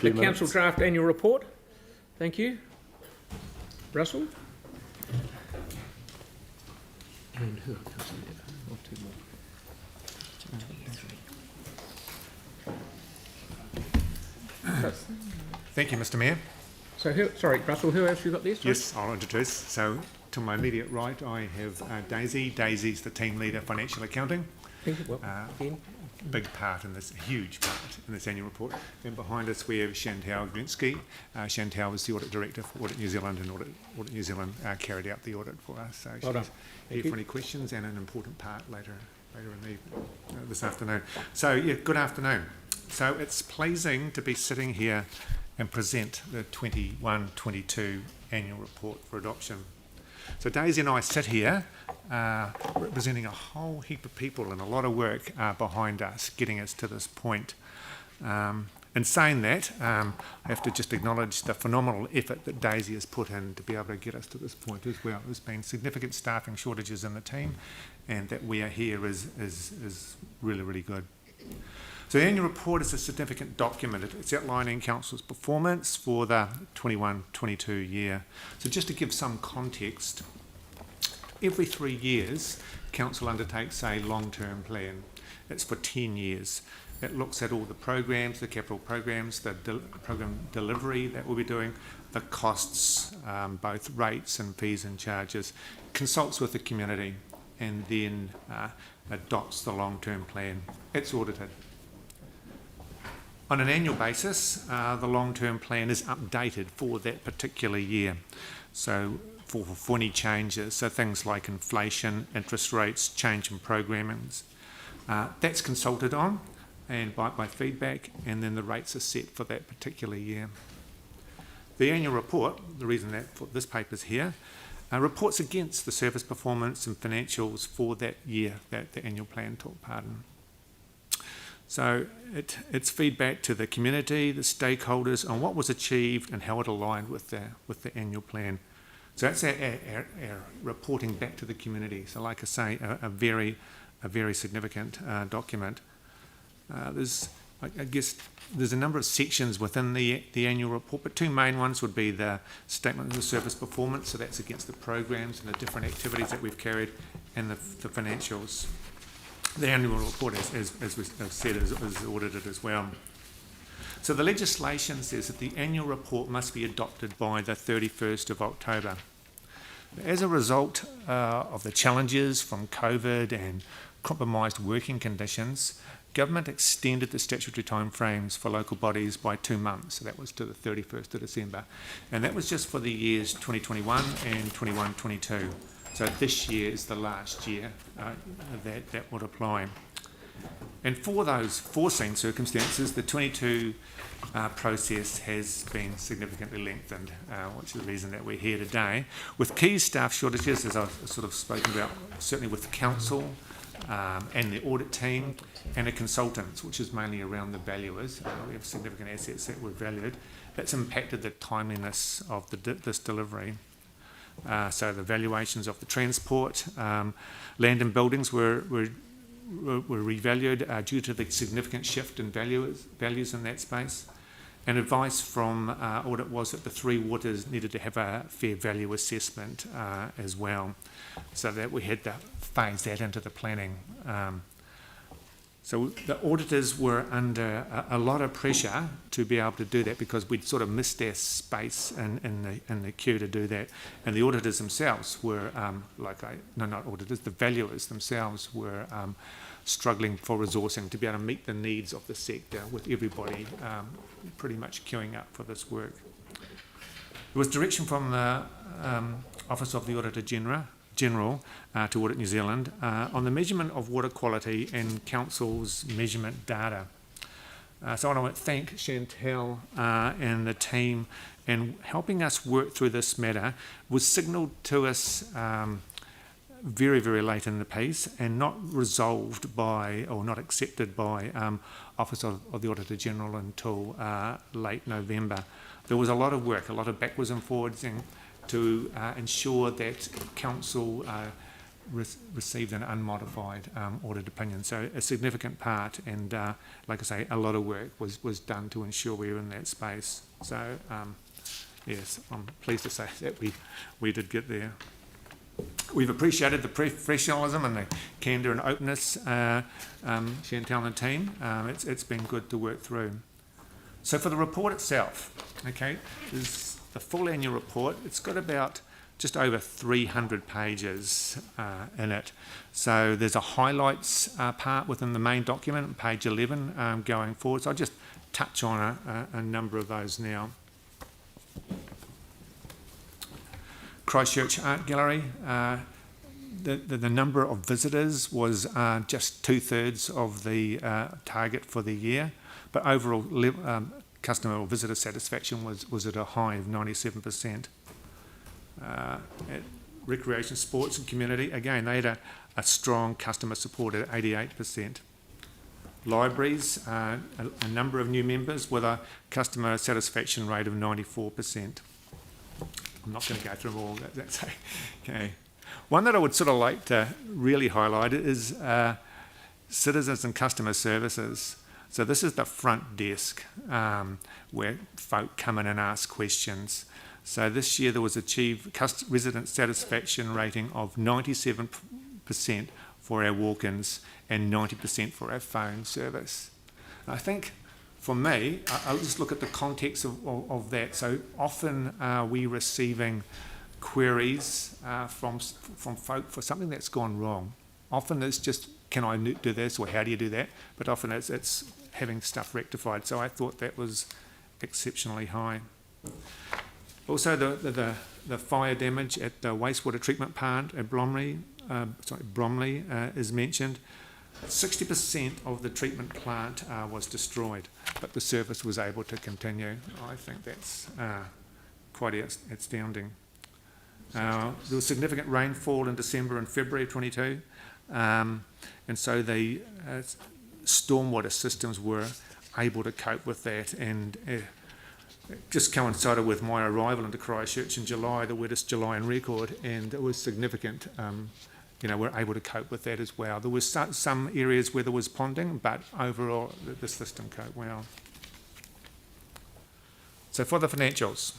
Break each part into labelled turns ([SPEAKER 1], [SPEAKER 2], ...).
[SPEAKER 1] The council draft annual report. Thank you. Russell? And who? Two more.
[SPEAKER 2] Thank you, Mr. Mayor.
[SPEAKER 1] So, sorry, Russell, who else you got there? Sorry?
[SPEAKER 2] Yes, I'll introduce. So, to my immediate right, I have Daisy. Daisy's the team leader, financial accounting.
[SPEAKER 1] Thank you. Well, again.
[SPEAKER 2] Big part in this, huge part in this annual report. And behind us we have Chantal Glinsky. Chantal was the audit director for Audit New Zealand, and Audit New Zealand carried out the audit for us. So
[SPEAKER 1] well done.
[SPEAKER 2] Here for any questions, and an important part later in this afternoon. So yeah, good afternoon. So it's pleasing to be sitting here and present the 21-22 annual report for adoption. So Daisy and I sit here representing a whole heap of people and a lot of work behind us, getting us to this point. In saying that, I have to just acknowledge the phenomenal effort that Daisy has put in to be able to get us to this point as well. There's been significant staffing shortages in the team, and that we are here is really, really good. So the annual report is a significant document. It's outlining Council's performance for the 21-22 year. So just to give some context, every 3 years, Council undertakes a long-term plan. It's for 10 years. It looks at all the programs, the capital programs, the program delivery that we'll be doing, the costs, both rates and fees and charges, consults with the community, and then adopts the long-term plan. It's audited. On an annual basis, the long-term plan is updated for that particular year. So for any changes, so things like inflation, interest rates, change in programmings, that's consulted on and by feedback, and then the rates are set for that particular year. The annual report, the reason that this paper's here, reports against the service performance and financials for that year that the annual plan took part in. So it's feedback to the community, the stakeholders, on what was achieved and how it aligned with the annual plan. So that's our reporting back to the community. So like I say, a very significant document. I guess there's a number of sections within the annual report, but two main ones would be the statement of the service performance, so that's against the programs and the different activities that we've carried, and the financials. The annual report, as we've said, is audited as well. So the legislation says that the annual report must be adopted by the 31st of October. As a result of the challenges from COVID and compromised working conditions, government extended the statutory timeframes for local bodies by 2 months. So that was to the 31st of December. And that was just for the years 2021 and 21-22. So this year is the last year that would apply. And for those foreseen circumstances, the 22 process has been significantly lengthened, which is the reason that we're here today. With key staff shortages, as I've sort of spoken about, certainly with the council and the audit team and the consultants, which is mainly around the valuers. We have significant assets that were valued. That's impacted the timeliness of this delivery. So the valuations of the transport, land and buildings were revalued due to the significant shift in values in that space. And advice from audit was that the three waters needed to have a fair value assessment as well, so that we had to phase that into the planning. So the auditors were under a lot of pressure to be able to do that, because we'd sort of missed our space in the queue to do that. And the auditors themselves were, the valuers themselves were struggling for resourcing to be able to meet the needs of the sector, with everybody pretty much queuing up for this work. There was direction from the Office of the Auditor General to Audit New Zealand on the measurement of water quality and Council's measurement data. So I want to thank Chantal and the team in helping us work through this matter. It was signalled to us very, very late in the piece, and not resolved by, or not accepted by, Office of the Auditor General until late November. There was a lot of work, a lot of backwards and forwards, to ensure that Council received an unmodified audit opinion. So a significant part, and like I say, a lot of work was done to ensure we were in that space. So yes, I'm pleased to say that we did get there. We've appreciated the professionalism and the candour and openness, Chantal and the team. It's been good to work through. So for the report itself, okay, is the full annual report. It's got about just over 300 pages in it. So there's a highlights part within the main document, page 11, going forward. So I'll just touch on a number of those now. Christchurch Art Gallery. The number of visitors was just 2/3 of the target for the year, but overall customer or visitor satisfaction was at a high of 97%. At Recreation, Sports and Community, again, they had a strong customer support at 88%. Libraries, a number of new members with a customer satisfaction rate of 94%. I'm not going to go through them all, that's okay. One that I would sort of like to really highlight is citizens and customer services. So this is the front desk where folk come in and ask questions. So this year there was achieved resident satisfaction rating of 97% for our walk-ins and 90% for our phone service. And I think for me, I'll just look at the context of that. So often we receiving queries from folk for something that's gone wrong. Often it's just, can I do this, or how do you do that? But often it's having stuff rectified. So I thought that was exceptionally high. Also, the fire damage at the wastewater treatment plant at Bromley is mentioned. 60% of the treatment plant was destroyed, but the service was able to continue. I think that's quite astounding. There was significant rainfall in December and February of 22, and so the stormwater systems were able to cope with that, and it just coincided with my arrival into Christchurch in July, the wettest July on record, and it was significant. We're able to cope with that as well. There was some areas where there was ponding, but overall the system coped well. So for the financials,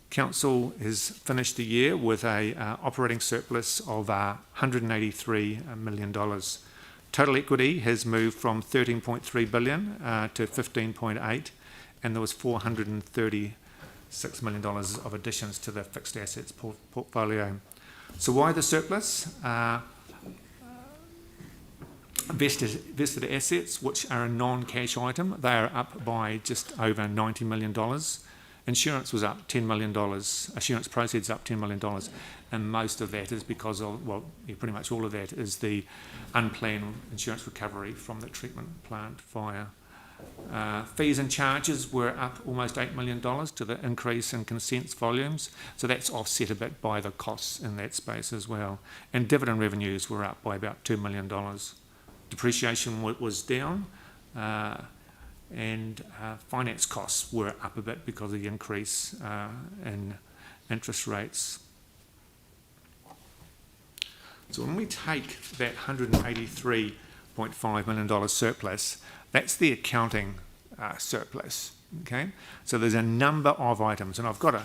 [SPEAKER 2] Council has finished the year with a operating surplus of $183 million. Total equity has moved from $13.3 billion to $15.8, and there was $436 million of additions to the fixed assets portfolio. So why the surplus? Vested assets, which are a non-cash item, they are up by just over $90 million. Insurance was up $10 million. Assurance proceeds up $10 million. And most of that is because of, pretty much all of that is the unplanned insurance recovery from the treatment plant fire. Fees and charges were up almost $8 million to the increase in consents volumes. So that's offset a bit by the costs in that space as well. And dividend revenues were up by about $2 million. Depreciation was down. And finance costs were up a bit because of the increase in interest rates. So when we take that $183.5 million surplus, that's the accounting surplus, okay? So there's a number of items, and I've got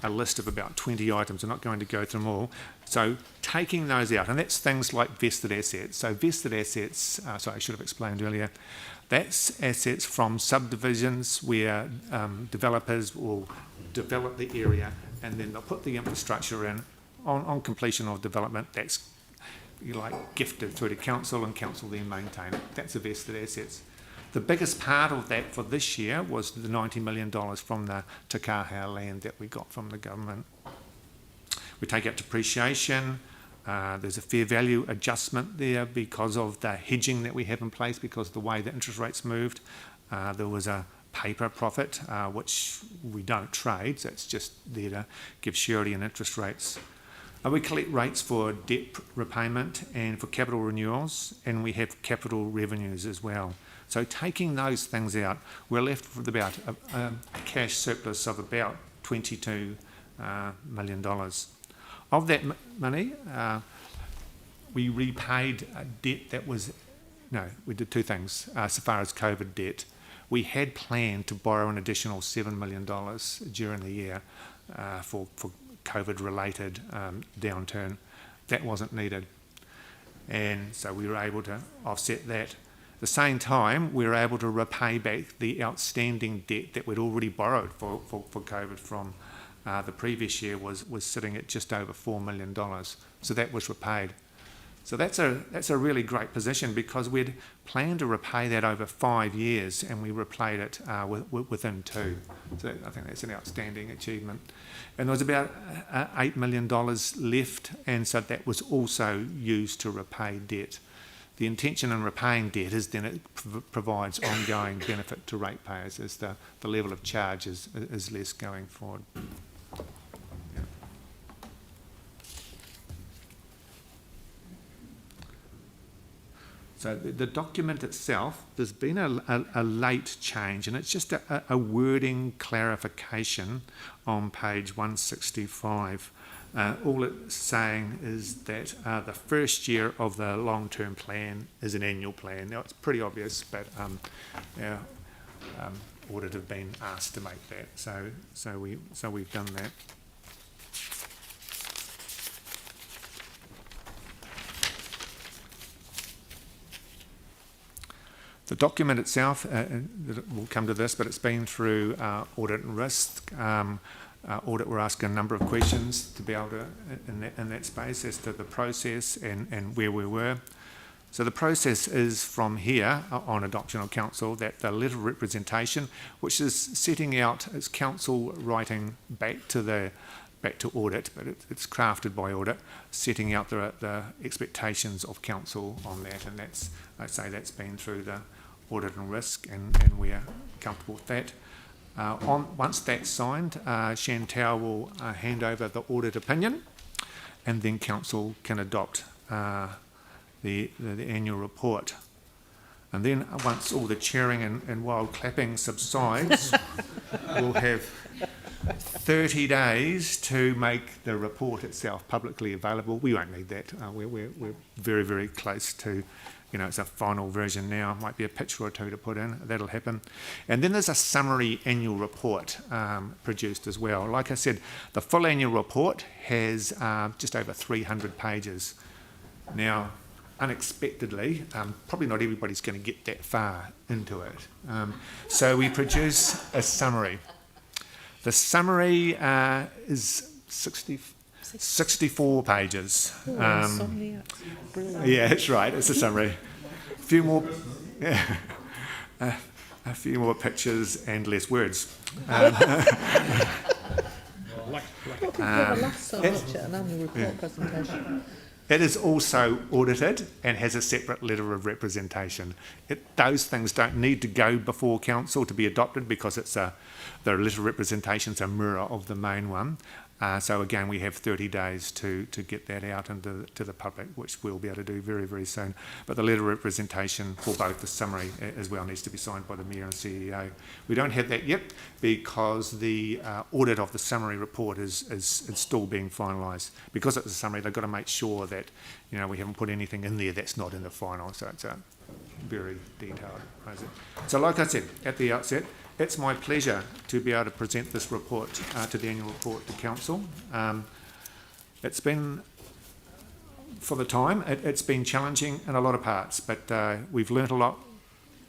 [SPEAKER 2] a list of about 20 items. I'm not going to go through them all. So taking those out, and that's things like vested assets. So vested assets, sorry, I should have explained earlier, that's assets from subdivisions where developers will develop the area and then they'll put the infrastructure in. On completion of development, that's gifted through to council, and council then maintain it. That's the vested assets. The biggest part of that for this year was the $90 million from the Te Kaha land that we got from the government. We take out depreciation. There's a fair value adjustment there because of the hedging that we have in place, because of the way the interest rates moved. There was a paper profit, which we don't trade, so it's just there to give surety in interest rates. We collect rates for debt repayment and for capital renewals, and we have capital revenues as well. So taking those things out, we're left with about a cash surplus of about $22 million. Of that money, we repaid debt that was, no, we did two things. So far as COVID debt, we had planned to borrow an additional $7 million during the year for COVID-related downturn. That wasn't needed. And so we were able to offset that. At the same time, we were able to repay back the outstanding debt that we'd already borrowed for COVID from the previous year was sitting at just over $4 million. So that was repaid. So that's a really great position because we'd planned to repay that over 5 years and we repaid it within 2. So I think that's an outstanding achievement. And there was about $8 million left, and so that was also used to repay debt. The intention in repaying debt is then it provides ongoing benefit to ratepayers as the level of charge is less going forward. So the document itself, there's been a late change, and it's just a wording clarification on page 165. All it's saying is that the first year of the long-term plan is an annual plan. Now, it's pretty obvious, but our audit have been asked to make that, so we've done that. The document itself, we'll come to this, but it's been through audit and risk. Audit were asking a number of questions to be able to, in that space, as to the process and where we were. So the process is from here on adoption of council that the letter of representation, which is setting out as council writing back to audit, but it's crafted by audit, setting out the expectations of council on that, and that's, I'd say that's been through the audit and risk, and we're comfortable with that. Once that's signed, Chantal will hand over the audit opinion, and then council can adopt the annual report. And then once all the cheering and wild clapping subsides, we'll have 30 days to make the report itself publicly available. We won't need that. We're very, very close to, it's a final version now. Might be a picture or two to put in. That'll happen. And then there's a summary annual report produced as well. Like I said, the full annual report has just over 300 pages. Now, unexpectedly, probably not everybody's going to get that far into it. So we produce a summary. The summary is 64 pages. Yeah, that's right. It's a summary. A few more pictures and less words. It is also audited and has a separate letter of representation. Those things don't need to go before council to be adopted because the letter of representation is a mirror of the main one. So again, we have 30 days to get that out into the public, which we'll be able to do very, very soon. But the letter of representation for both the summary as well needs to be signed by the Mayor and CEO. We don't have that yet because the audit of the summary report is still being finalised. Because it's a summary, they've got to make sure that we haven't put anything in there that's not in the final. So it's a very detailed process. So like I said at the outset, it's my pleasure to be able to present this report to the annual report to council. It's been, for the time, it's been challenging in a lot of parts, but we've learnt a lot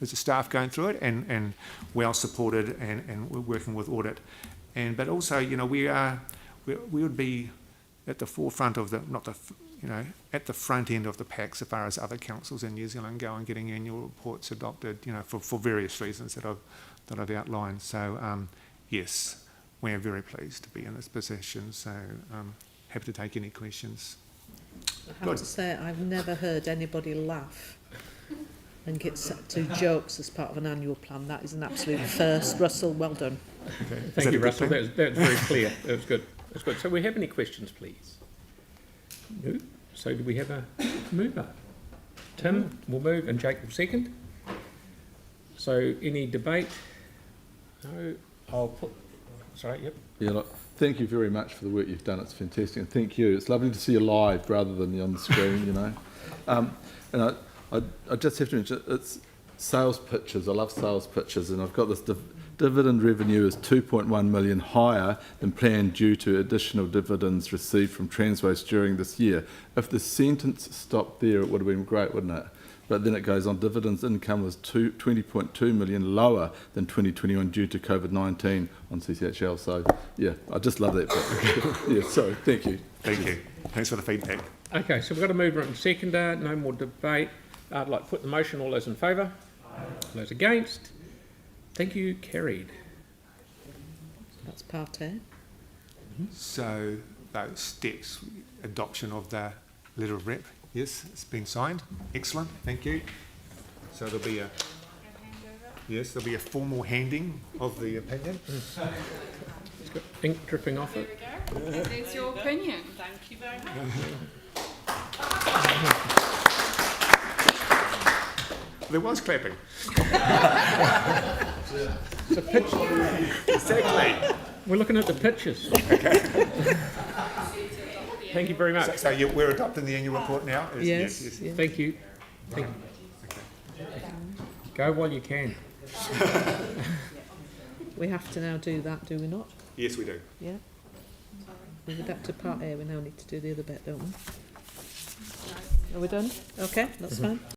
[SPEAKER 2] as a staff going through it, and well supported, and we're working with audit. But also, we would be at the forefront of at the front end of the pack so far as other councils in New Zealand go and getting annual reports adopted, for various reasons that I've outlined. So yes, we're very pleased to be in this position. So happy to take any questions.
[SPEAKER 3] I have to say, I've never heard anybody laugh and get set to jokes as part of an annual plan. That is an absolute first. Russell, well done.
[SPEAKER 1] Okay. Thank you, Russell. That was very clear. That was good. That's good. So we have any questions, please? No. So do we have a mover? Tim will move and Jake will second. So any debate? No. I'll put. Sorry. Yep.
[SPEAKER 4] Yeah, look, thank you very much for the work you've done. It's fantastic, and thank you. It's lovely to see you live rather than on the screen, you know. And I just have to mention, it's sales pitches. I love sales pitches, and I've got this dividend revenue is 2.1 million higher than planned due to additional dividends received from Transwaste during this year. If the sentence stopped there, it would have been great, wouldn't it? But then it goes on, dividends income was 20.2 million lower than 2021 due to COVID-19 on CCHL. So, yeah, I just love that bit. Yeah, sorry, thank you.
[SPEAKER 2] Thank you. Thanks for the feedback.
[SPEAKER 1] Okay, so we've got a mover and seconder, no more debate. I'd like to put the motion. All those in favour? All those against? Thank you, carried.
[SPEAKER 3] That's part A.
[SPEAKER 2] So those steps, adoption of the letter of rep, yes, it's been signed. Excellent, thank you. So there'll be there'll be a formal handing of the opinion.
[SPEAKER 1] It's got ink dripping off it.
[SPEAKER 5] There we go. There's your opinion. Thank you very much.
[SPEAKER 2] There was clapping.
[SPEAKER 1] It's a pitch.
[SPEAKER 2] Exactly.
[SPEAKER 1] We're looking at the pictures. Thank you very much.
[SPEAKER 2] So we're adopting the annual report now?
[SPEAKER 3] Yes.
[SPEAKER 1] Thank you. Thank you. Go while you can.
[SPEAKER 3] We have to now do that, do we not?
[SPEAKER 2] Yes, we do.
[SPEAKER 3] Yeah. We've adapted part A, we now need to do the other bit, don't we? Are we done? Okay, that's fine.